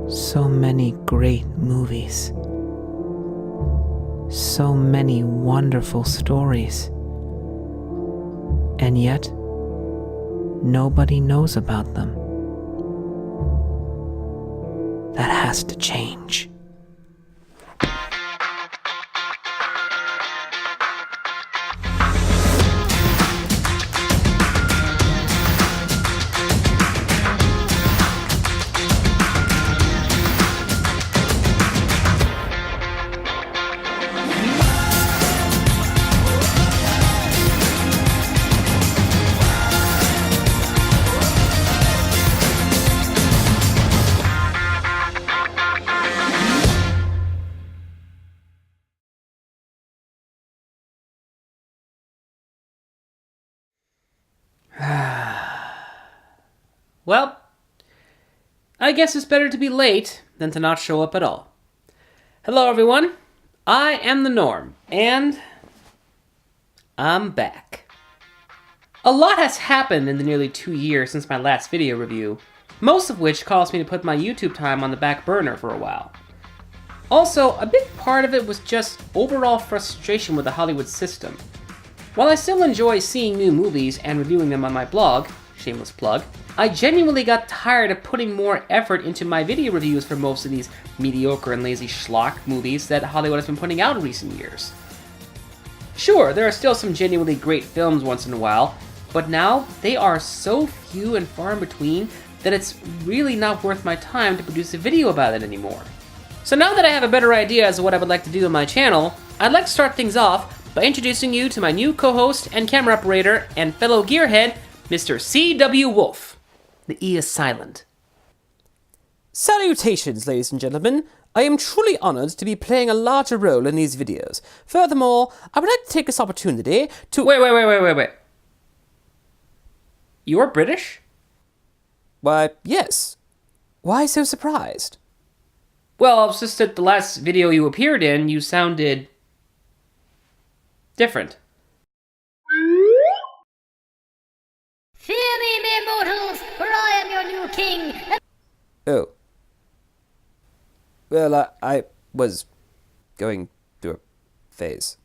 So many great movies. So many wonderful stories. And yet, nobody knows about them. That has to change. Well, I guess it's better to be late than to not show up at all. Hello everyone, I am TheNorm, and I'm back. A lot has happened in the nearly 2 years since my last video review, most of which caused me to put my YouTube time on the back burner for a while. Also, a big part of it was just overall frustration with the Hollywood system. While I still enjoy seeing new movies and reviewing them on my blog, shameless plug, I genuinely got tired of putting more effort into my video reviews for most of these mediocre and lazy schlock movies that Hollywood has been putting out in recent years. Sure, there are still some genuinely great films once in a while, but now they are so few and far in between that it's really not worth my time to produce a video about it anymore. So now that I have a better idea as to what I would like to do on my channel, I'd like to start things off by introducing you to my new co-host and camera operator and fellow gearhead, Mr. C.W. Wolf. The E is silent. Salutations, ladies and gentlemen. I am truly honored to be playing a larger role in these videos. Furthermore, I would like to take this opportunity to— Wait. You're British? Why, yes. Why so surprised? Well, it's just that the last video you appeared in, you sounded different. Fear me, mere mortals, for I am your new king. Oh. Well, I was going through a phase.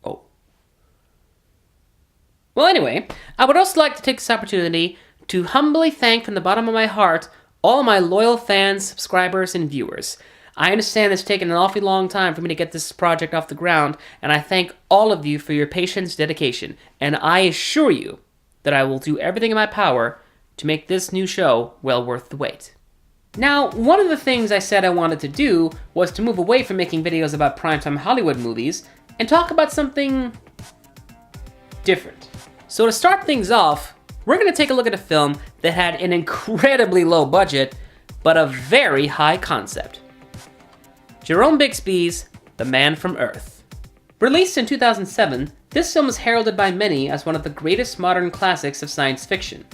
Oh. Well, anyway, I would also like to take this opportunity to humbly thank from the bottom of my heart all my loyal fans, subscribers, and viewers. I understand it's taken an awfully long time for me to get this project off the ground, and I thank all of you for your patience, dedication, and I assure you that I will do everything in my power to make this new show well worth the wait. Now, one of the things I said I wanted to do was to move away from making videos about primetime Hollywood movies and talk about something different. So to start things off, we're going to take a look at a film that had an incredibly low budget, but a very high concept. Jerome Bixby's The Man from Earth. Released in 2007, this film is heralded by many as one of the greatest modern classics of science fiction.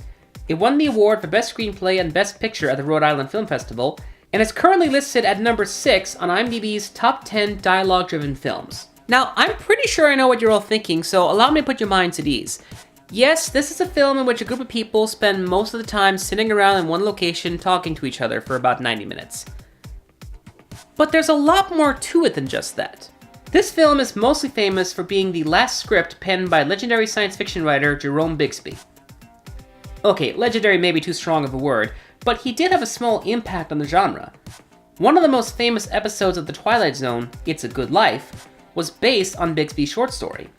It won the award for Best Screenplay and Best Picture at the Rhode Island Film Festival, and is currently listed at number 6 on IMDb's Top 10 Dialogue-Driven Films. Now, I'm pretty sure I know what you're all thinking, so allow me to put your minds at ease. Yes, this is a film in which a group of people spend most of the time sitting around in one location talking to each other for about 90 minutes. But there's a lot more to it than just that. This film is mostly famous for being the last script penned by legendary science fiction writer Jerome Bixby. Okay, legendary may be too strong of a word, but he did have a small impact on the genre. One of the most famous episodes of The Twilight Zone, It's a Good Life, was based on Bixby's short story.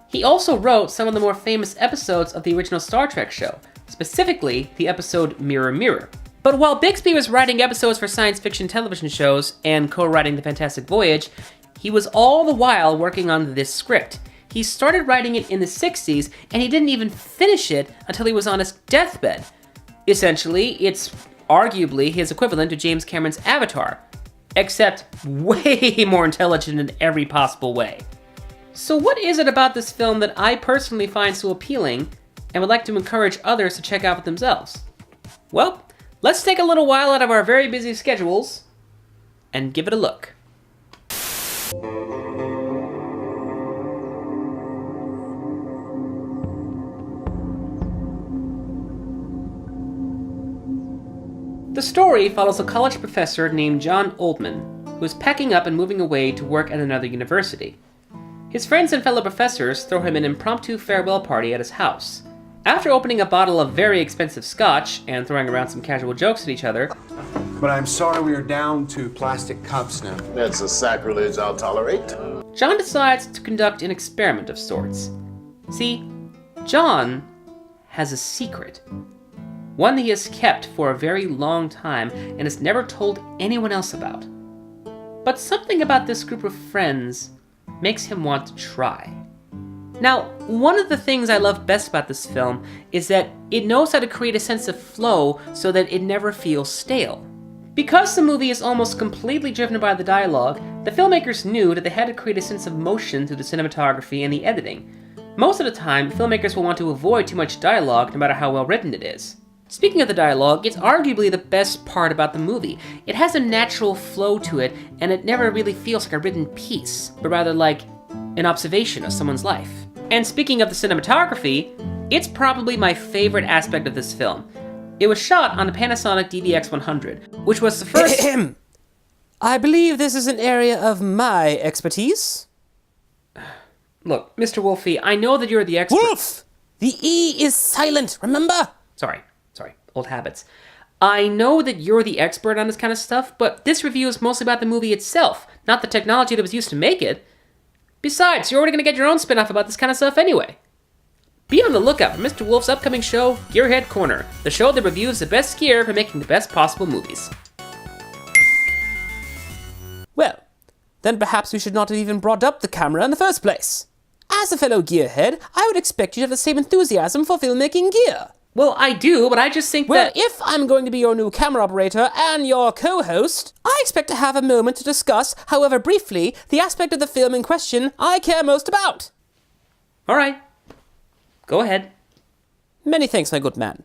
He also wrote some of the more famous episodes of the original Star Trek show, specifically the episode Mirror Mirror. But while Bixby was writing episodes for science fiction television shows and co-writing The Fantastic Voyage, he was all the while working on this script. He started writing it in the 60s, and he didn't even finish it until he was on his deathbed. Essentially, it's arguably his equivalent to James Cameron's Avatar, except way more intelligent in every possible way. So what is it about this film that I personally find so appealing and would like to encourage others to check out for themselves? Well, let's take a little while out of our very busy schedules and give it a look. The story follows a college professor named John Oldman, who is packing up and moving away to work at another university. His friends and fellow professors throw him an impromptu farewell party at his house. After opening a bottle of very expensive scotch and throwing around some casual jokes at each other, but I'm sorry we are down to plastic cups now. That's a sacrilege I'll tolerate. John decides to conduct an experiment of sorts. See, John has a secret. One that he has kept for a very long time and has never told anyone else about. But something about this group of friends makes him want to try. Now, one of the things I love best about this film is that it knows how to create a sense of flow so that it never feels stale. Because the movie is almost completely driven by the dialogue, the filmmakers knew that they had to create a sense of motion through the cinematography and the editing. Most of the time, filmmakers will want to avoid too much dialogue no matter how well written it is. Speaking of the dialogue, it's arguably the best part about the movie. It has a natural flow to it, and it never really feels like a written piece, but rather like an observation of someone's life. And speaking of the cinematography, it's probably my favorite aspect of this film. It was shot on a Panasonic DVX-100, which was the first... I believe this is an area of my expertise. Look, Mr. Wolfie, I know that you're the expert... Wolf! The E is silent, remember? Sorry, old habits. I know that you're the expert on this kind of stuff, but this review is mostly about the movie itself, not the technology that was used to make it. Besides, you're already going to get your own spin-off about this kind of stuff anyway. Be on the lookout for Mr. Wolf's upcoming show, Gearhead Corner, the show that reviews the best gear for making the best possible movies. Well, then perhaps we should not have even brought up the camera in the first place. As a fellow gearhead, I would expect you to have the same enthusiasm for filmmaking gear. Well, I do, but I just think Well, that... if I'm going to be your new camera operator and your co-host, I expect to have a moment to discuss, however briefly, the aspect of the film in question I care most about. All right. Go ahead. Many thanks, my good man.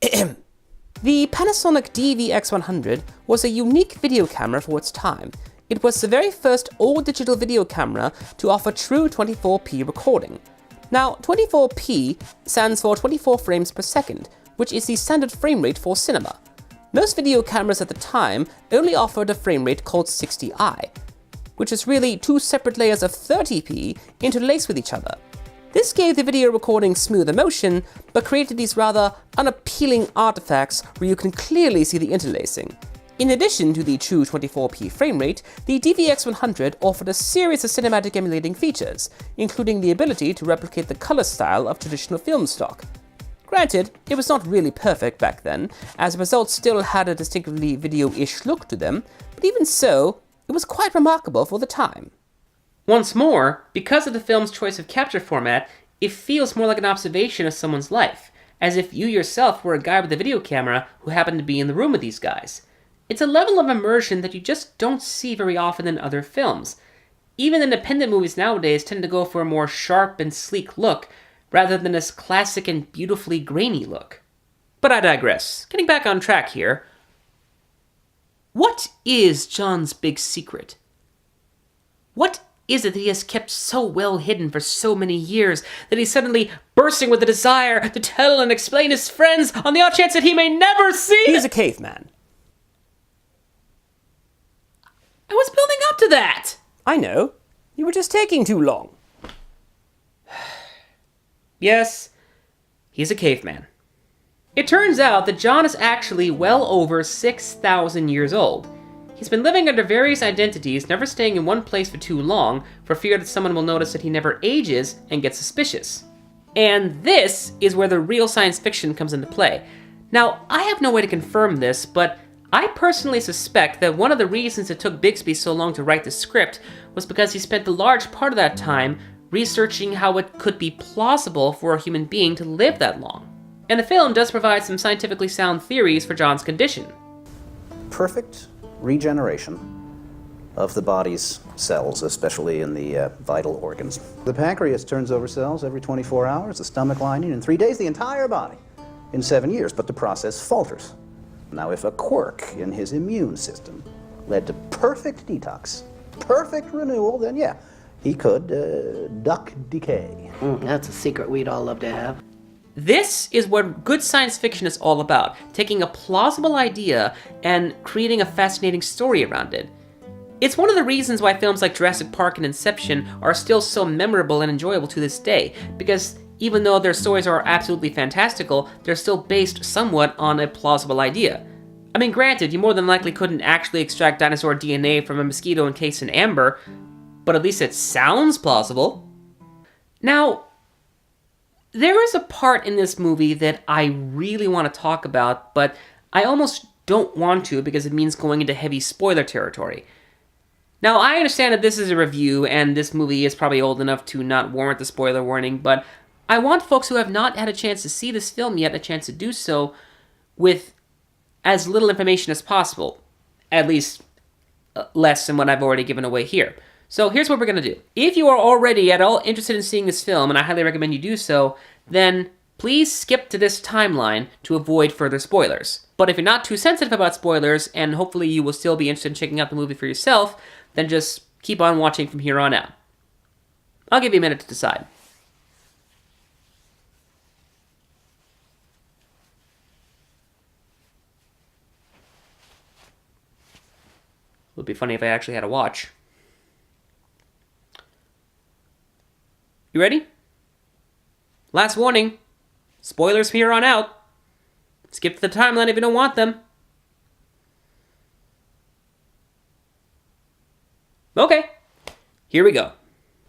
The Panasonic DVX-100 was a unique video camera for its time. It was the very first all-digital video camera to offer true 24p recording. Now, 24p stands for 24 frames per second, which is the standard frame rate for cinema. Most video cameras at the time only offered a frame rate called 60i, which is really two separate layers of 30p interlaced with each other. This gave the video recording smoother motion, but created these rather unappealing artifacts where you can clearly see the interlacing. In addition to the true 24p frame rate, the DVX-100 offered a series of cinematic emulating features, including the ability to replicate the color style of traditional film stock. Granted, it was not really perfect back then, as the results still had a distinctively video-ish look to them, but even so, it was quite remarkable for the time. Once more, because of the film's choice of capture format, it feels more like an observation of someone's life, as if you yourself were a guy with a video camera who happened to be in the room with these guys. It's a level of immersion that you just don't see very often in other films. Even independent movies nowadays tend to go for a more sharp and sleek look, rather than this classic and beautifully grainy look. But I digress. Getting back on track here. What is John's big secret? What is it that he has kept so well hidden for so many years that he's suddenly bursting with the desire to tell and explain his friends on the off chance that he may never see? He's a caveman. I was building up to that! I know. You were just taking too long. Yes, he's a caveman. It turns out that John is actually well over 6,000 years old. He's been living under various identities, never staying in one place for too long, for fear that someone will notice that he never ages and get suspicious. And this is where the real science fiction comes into play. Now, I have no way to confirm this, but I personally suspect that one of the reasons it took Bixby so long to write the script was because he spent a large part of that time researching how it could be plausible for a human being to live that long. And the film does provide some scientifically sound theories for John's condition. Perfect regeneration of the body's cells, especially in the vital organs. The pancreas turns over cells every 24 hours, the stomach lining in 3 days, the entire body in 7 years, but the process falters. Now, if a quirk in his immune system led to perfect detox, perfect renewal, then yeah, he could duck decay. That's a secret we'd all love to have. This is what good science fiction is all about, taking a plausible idea and creating a fascinating story around it. It's one of the reasons why films like Jurassic Park and Inception are still so memorable and enjoyable to this day, because even though their stories are absolutely fantastical, they're still based somewhat on a plausible idea. I mean, granted, you more than likely couldn't actually extract dinosaur DNA from a mosquito encased in amber, but at least it sounds plausible. Now, there is a part in this movie that I really want to talk about, but I almost don't want to because it means going into heavy spoiler territory. Now, I understand that this is a review, and this movie is probably old enough to not warrant the spoiler warning, but I want folks who have not had a chance to see this film yet a chance to do so with as little information as possible. At least less than what I've already given away here. So here's what we're going to do. If you are already at all interested in seeing this film, and I highly recommend you do so, then please skip to this timeline to avoid further spoilers. But if you're not too sensitive about spoilers, and hopefully you will still be interested in checking out the movie for yourself, then just keep on watching from here on out. I'll give you a minute to decide. It would be funny if I actually had a watch. You ready? Last warning. Spoilers from here on out. Skip to the timeline if you don't want them. Okay, here we go.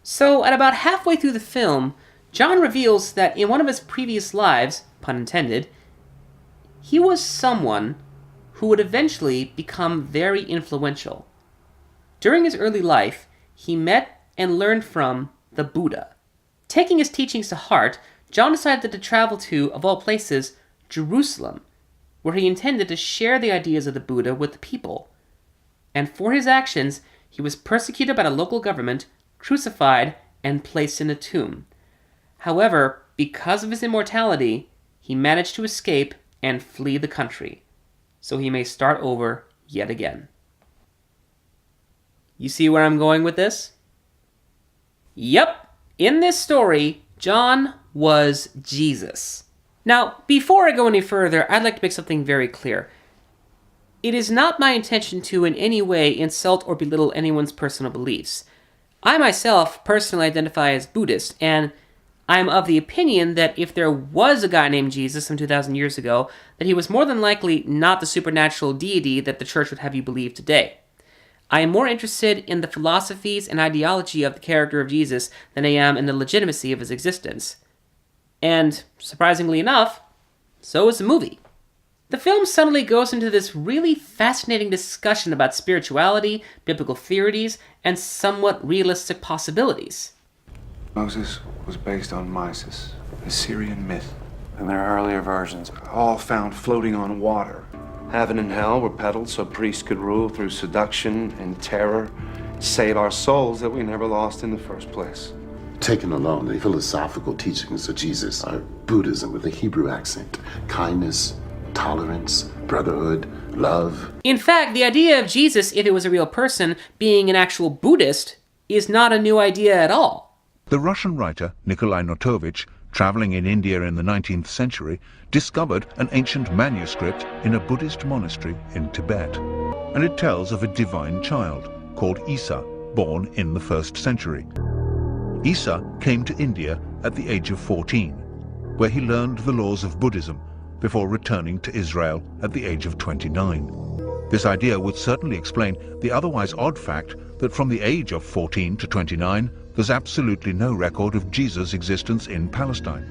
So, at about halfway through the film, John reveals that in one of his previous lives, pun intended, he was someone who would eventually become very influential. During his early life, he met and learned from the Buddha. Taking his teachings to heart, John decided to travel to, of all places, Jerusalem, where he intended to share the ideas of the Buddha with the people. And for his actions, he was persecuted by the local government, crucified, and placed in a tomb. However, because of his immortality, he managed to escape and flee the country, so he may start over yet again. You see where I'm going with this? Yep, in this story, John was Jesus. Now, before I go any further, I'd like to make something very clear. It is not my intention to in any way insult or belittle anyone's personal beliefs. I myself personally identify as Buddhist, and I'm of the opinion that if there was a guy named Jesus some 2,000 years ago, that he was more than likely not the supernatural deity that the church would have you believe today. I am more interested in the philosophies and ideology of the character of Jesus than I am in the legitimacy of his existence. And, surprisingly enough, so is the movie. The film suddenly goes into this really fascinating discussion about spirituality, biblical theories, and somewhat realistic possibilities. Moses was based on Mysis, a Syrian myth, and their earlier versions all found floating on water. Heaven and hell were peddled so priests could rule through seduction and terror, save our souls that we never lost in the first place. Taken alone, the philosophical teachings of Jesus are Buddhism with a Hebrew accent. Kindness, tolerance, brotherhood, love. In fact, the idea of Jesus, if it was a real person, being an actual Buddhist, is not a new idea at all. The Russian writer Nikolai Notovich, traveling in India in the 19th century, discovered an ancient manuscript in a Buddhist monastery in Tibet. And it tells of a divine child called Isa, born in the 1st century. Isa came to India at the age of 14, where he learned the laws of Buddhism before returning to Israel at the age of 29. This idea would certainly explain the otherwise odd fact that from the age of 14 to 29, there's absolutely no record of Jesus' existence in Palestine.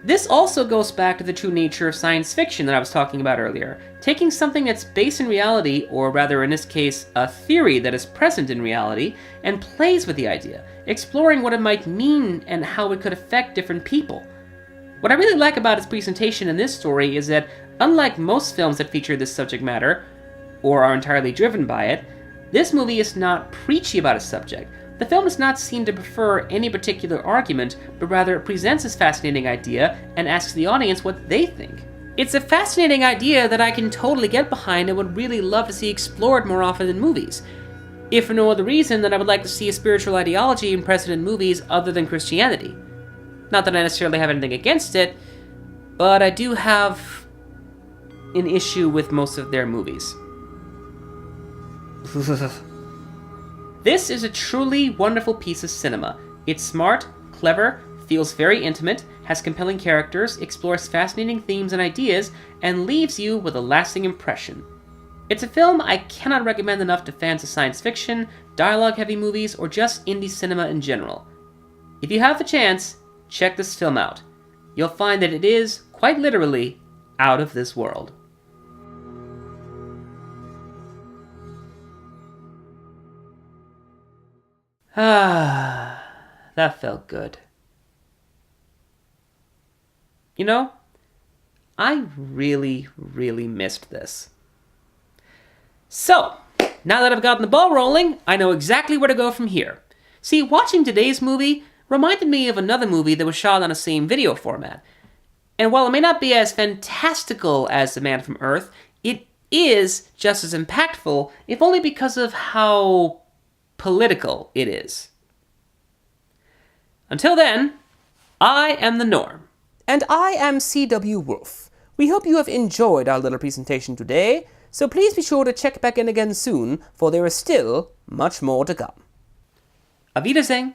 This also goes back to the true nature of science fiction that I was talking about earlier, taking something that's based in reality, or rather in this case, a theory that is present in reality, and plays with the idea, exploring what it might mean and how it could affect different people. What I really like about its presentation in this story is that, unlike most films that feature this subject matter, or are entirely driven by it, this movie is not preachy about its subject. The film does not seem to prefer any particular argument, but rather presents this fascinating idea and asks the audience what they think. It's a fascinating idea that I can totally get behind and would really love to see explored more often in movies. If for no other reason than I would like to see a spiritual ideology present in movies other than Christianity. Not that I necessarily have anything against it, but I do have an issue with most of their movies. This is a truly wonderful piece of cinema. It's smart, clever, feels very intimate, has compelling characters, explores fascinating themes and ideas, and leaves you with a lasting impression. It's a film I cannot recommend enough to fans of science fiction, dialogue-heavy movies, or just indie cinema in general. If you have the chance, check this film out. You'll find that it is, quite literally, out of this world. Ah, that felt good. You know, I really, really missed this. So, now that I've gotten the ball rolling, I know exactly where to go from here. See, watching today's movie reminded me of another movie that was shot on the same video format. And while it may not be as fantastical as The Man from Earth, it is just as impactful, if only because of how political it is. Until then, I am TheNorm. And I am C.W. Wolf. We hope you have enjoyed our little presentation today, so please be sure to check back in again soon, for there is still much more to come. Auf Wiedersehen!